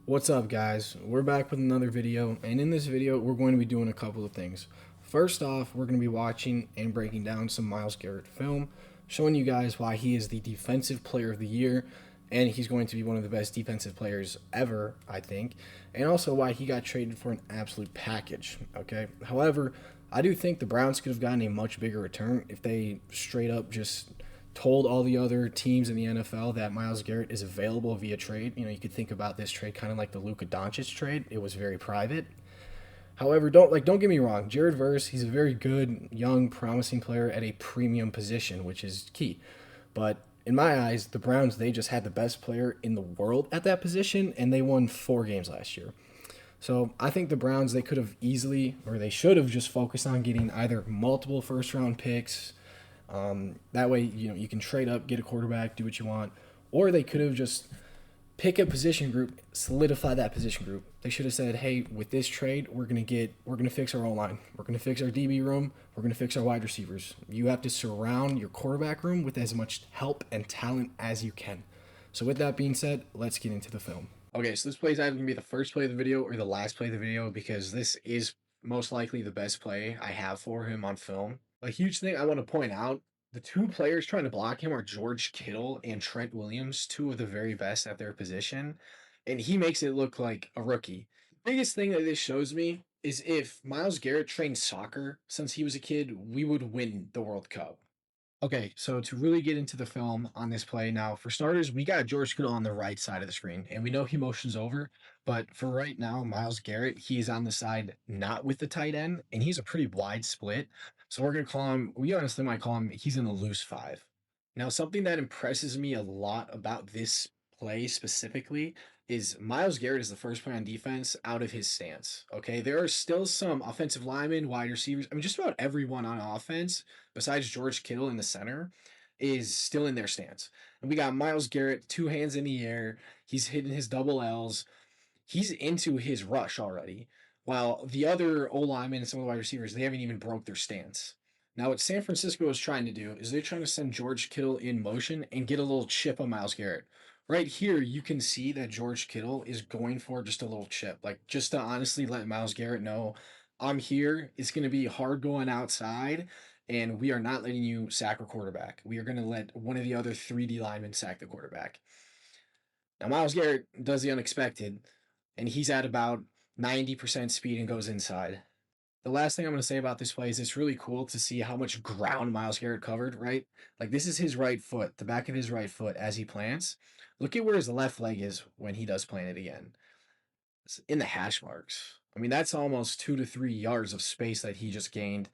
What's up, guys? We're back with another video, and in this video, we're going to be doing a couple of things. First off, we're going to be watching and breaking down some Myles Garrett film, showing you guys why he is the defensive player of the year, and he's going to be one of the best defensive players ever, I think, and also why he got traded for an absolute package, okay? However, I do think the Browns could have gotten a much bigger return if they straight up just told all the other teams in the NFL that Myles Garrett is available via trade. You know, you could think about this trade kind of like the Luka Doncic trade. It was very private. However, don't get me wrong. Jared Verse, he's a very good, young, promising player at a premium position, which is key. But in my eyes, the Browns, they just had the best player in the world at that position, and they won 4 games last year. So I think the Browns, they could have easily, or they should have just focused on getting either multiple first round picks. That way, you know, you can trade up, get a quarterback, do what you want. Or they could have just pick a position group, solidify that position group. They should have said, "Hey, with this trade, we're gonna fix our O line. We're gonna fix our DB room. We're gonna fix our wide receivers. You have to surround your quarterback room with as much help and talent as you can." So with that being said, let's get into the film. Okay, so this play is either gonna be the first play of the video or the last play of the video because this is most likely the best play I have for him on film. A huge thing I want to point out, the two players trying to block him are George Kittle and Trent Williams, two of the very best at their position, and he makes it look like a rookie. Biggest thing that this shows me is if Myles Garrett trained soccer since he was a kid, we would win the World Cup. Okay, so to really get into the film on this play, now for starters, we got George Kittle on the right side of the screen, and we know he motions over. But for right now, Myles Garrett, he's on the side not with the tight end, and he's a pretty wide split. So we're gonna call him. We honestly might call him. He's in the loose five. Now, something that impresses me a lot about this play specifically is Myles Garrett is the first play on defense out of his stance. Okay, there are still some offensive linemen, wide receivers. I mean, just about everyone on offense besides George Kittle in the center, is still in their stance. And we got Myles Garrett, 2 hands in the air. He's hitting his double L's. He's into his rush already. While the other O linemen and some of the wide receivers, they haven't even broke their stance. Now, what San Francisco is trying to do is they're trying to send George Kittle in motion and get a little chip on Myles Garrett. Right here, you can see that George Kittle is going for just a little chip, like just to honestly let Myles Garrett know, I'm here. It's going to be hard going outside, and we are not letting you sack a quarterback. We are going to let one of the other 3D linemen sack the quarterback. Now, Myles Garrett does the unexpected, and he's at about 90% speed and goes inside. The last thing I'm going to say about this play is it's really cool to see how much ground Myles Garrett covered, right? Like, this is his right foot, the back of his right foot as he plants. Look at where his left leg is when he does plant it again. It's in the hash marks. I mean, that's almost 2 to 3 yards of space that he just gained.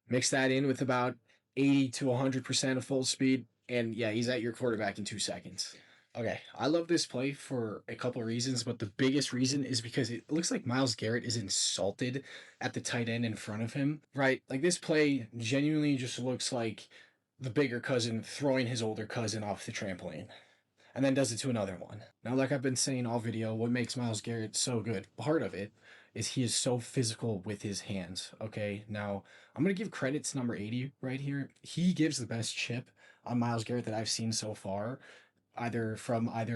Mix that in with about 80 to 100% of full speed, and yeah, he's at your quarterback in 2 seconds. Okay, I love this play for a couple of reasons, but the biggest reason is because it looks like Myles Garrett is insulted at the tight end in front of him, right? Like this play genuinely just looks like the bigger cousin throwing his older cousin off the trampoline and then does it to another one. Now, like I've been saying all video, what makes Myles Garrett so good, part of it, is he is so physical with his hands. Okay, now I'm gonna give credit to number 80 right here. He gives the best chip on Myles Garrett that I've seen so far, either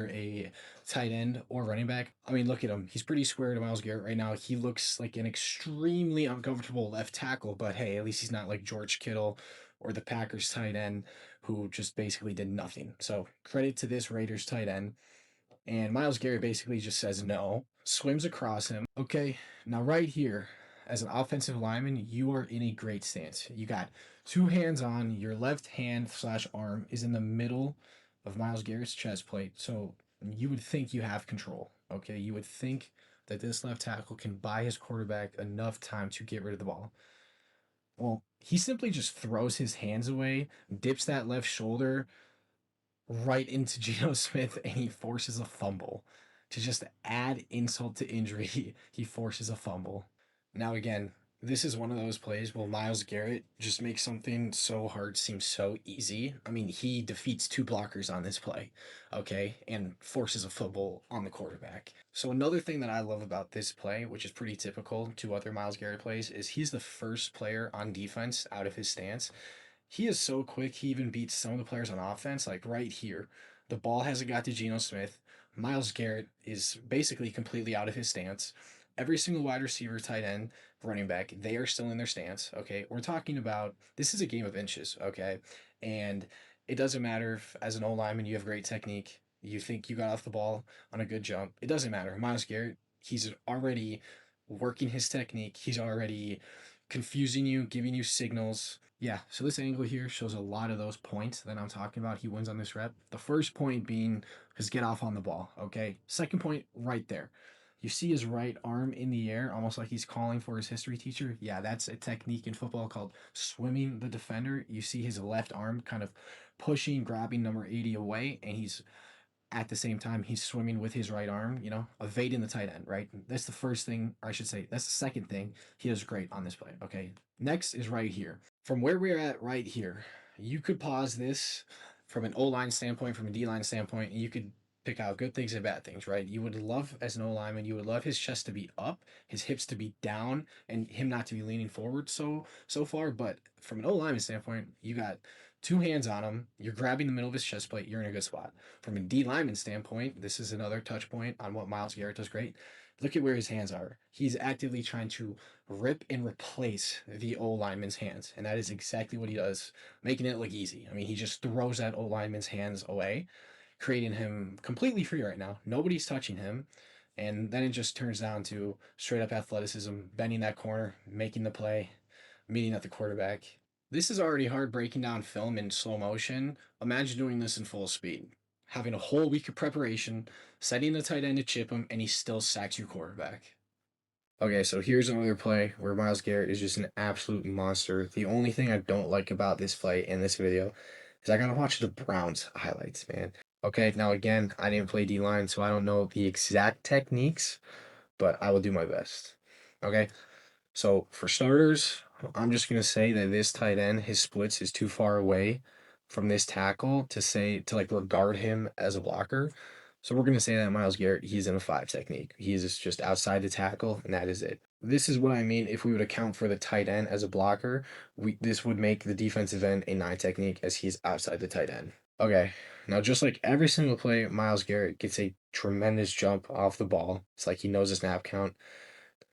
a tight end or running back. I mean, look at him. He's pretty square to Myles Garrett right now. He looks like an extremely uncomfortable left tackle, but hey, at least he's not like George Kittle or the Packers tight end who just basically did nothing. So credit to this Raiders tight end. And Myles Garrett basically just says no, swims across him. Okay, now right here, as an offensive lineman, you are in a great stance. You got 2 hands on, your left hand slash arm is in the middle of Myles Garrett's chest plate. So you would think you have control. Okay, you would think that this left tackle can buy his quarterback enough time to get rid of the ball. Well, he simply just throws his hands away, dips that left shoulder right into Geno Smith, and he forces a fumble. To just add insult to injury, he forces a fumble. Now, again, this is one of those plays where Myles Garrett just makes something so hard seem so easy. I mean, he defeats 2 blockers on this play, okay, and forces a fumble on the quarterback. So, another thing that I love about this play, which is pretty typical to other Myles Garrett plays, is he's the first player on defense out of his stance. He is so quick, he even beats some of the players on offense, like right here. The ball hasn't got to Geno Smith. Myles Garrett is basically completely out of his stance. Every single wide receiver, tight end, running back, they are still in their stance. Okay. We're talking about this is a game of inches. Okay. And it doesn't matter if, as an O lineman, you have great technique, you think you got off the ball on a good jump. It doesn't matter. Myles Garrett, he's already working his technique, he's already confusing you, giving you signals. Yeah, so this angle here shows a lot of those points that I'm talking about. He wins on this rep. The first point being his get off on the ball, okay? Second point, right there. You see his right arm in the air, almost like he's calling for his history teacher. Yeah, that's a technique in football called swimming the defender. You see his left arm kind of pushing, grabbing number 80 away, and he's at the same time he's swimming with his right arm, evading the tight end, right? That's the first thing, or I should say, that's the second thing he does great on this play, okay? Next is right here. From where we're at right here, you could pause this from an O-line standpoint, from a D-line standpoint, and you could pick out good things and bad things, right? You would love, as an O-lineman, you would love his chest to be up, his hips to be down, and him not to be leaning forward so far. But from an O-lineman standpoint, you got two hands on him, you're grabbing the middle of his chest plate, you're in a good spot. From a D lineman standpoint, this is another touch point on what Myles Garrett does great. Look at where his hands are. He's actively trying to rip and replace the O lineman's hands, and that is exactly what he does, making it look easy. I mean, he just throws that O lineman's hands away, creating him completely free right now. Nobody's touching him. And then it just turns down to straight up athleticism, bending that corner, making the play, meeting at the quarterback. This is already hard breaking down film in slow motion. Imagine doing this in full speed. Having a whole week of preparation, setting the tight end to chip him, and he still sacks your quarterback. Okay, so here's another play where Myles Garrett is just an absolute monster. The only thing I don't like about this play in this video is I gotta watch the Browns highlights, man. Okay, now again, I didn't play D-line, so I don't know the exact techniques, but I will do my best. Okay, so for starters, I'm just gonna say that this tight end, his splits is too far away from this tackle to like regard him as a blocker. So we're gonna say that Myles Garrett, he's in a 5 technique. He's just outside the tackle, and that is it. This is what I mean. If we would account for the tight end as a blocker, this would make the defensive end a 9 technique as he's outside the tight end. Okay, now just like every single play, Myles Garrett gets a tremendous jump off the ball. It's like he knows his snap count.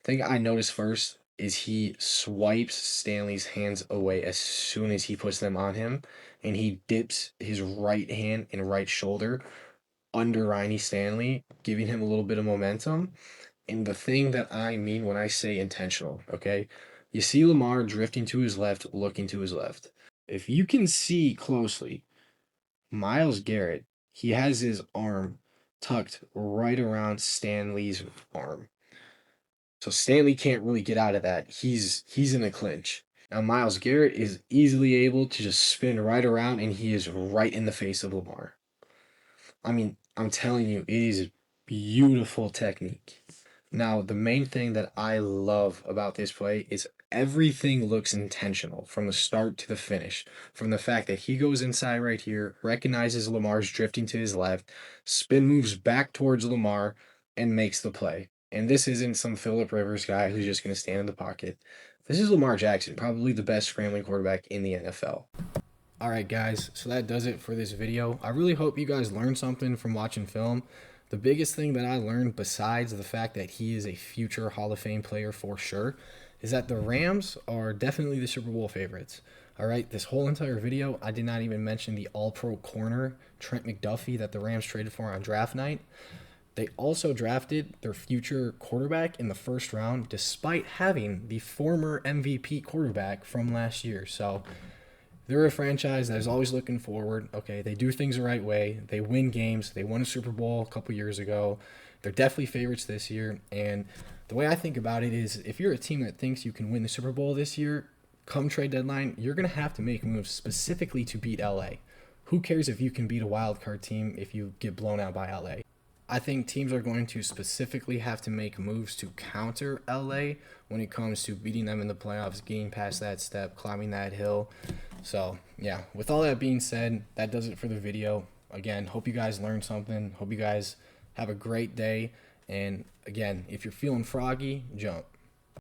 Thing I noticed first is he swipes Stanley's hands away as soon as he puts them on him, and he dips his right hand and right shoulder under Riney Stanley, giving him a little bit of momentum. And the thing that I mean when I say intentional, okay? You see Lamar drifting to his left, looking to his left. If you can see closely, Myles Garrett, he has his arm tucked right around Stanley's arm. So Stanley can't really get out of that. He's in a clinch. Now Myles Garrett is easily able to just spin right around, and he is right in the face of Lamar. I mean, I'm telling you, it is beautiful technique. Now, the main thing that I love about this play is everything looks intentional from the start to the finish. From the fact that he goes inside right here, recognizes Lamar's drifting to his left, spin moves back towards Lamar, and makes the play. And this isn't some Phillip Rivers guy who's just going to stand in the pocket. This is Lamar Jackson, probably the best scrambling quarterback in the NFL. All right, guys, so that does it for this video. I really hope you guys learned something from watching film. The biggest thing that I learned, besides the fact that he is a future Hall of Fame player for sure, is that the Rams are definitely the Super Bowl favorites. All right, this whole entire video, I did not even mention the all-pro corner, Trent McDuffie, that the Rams traded for on draft night. They also drafted their future quarterback in the first round, despite having the former MVP quarterback from last year. So they're a franchise that is always looking forward. Okay, they do things the right way. They win games. They won a Super Bowl a couple years ago. They're definitely favorites this year. And the way I think about it is, if you're a team that thinks you can win the Super Bowl this year, come trade deadline, you're going to have to make moves specifically to beat LA. Who cares if you can beat a wild card team if you get blown out by LA? I think teams are going to specifically have to make moves to counter LA when it comes to beating them in the playoffs, getting past that step, climbing that hill. So, yeah, with all that being said, that does it for the video. Again, hope you guys learned something. Hope you guys have a great day. And, again, if you're feeling froggy, jump.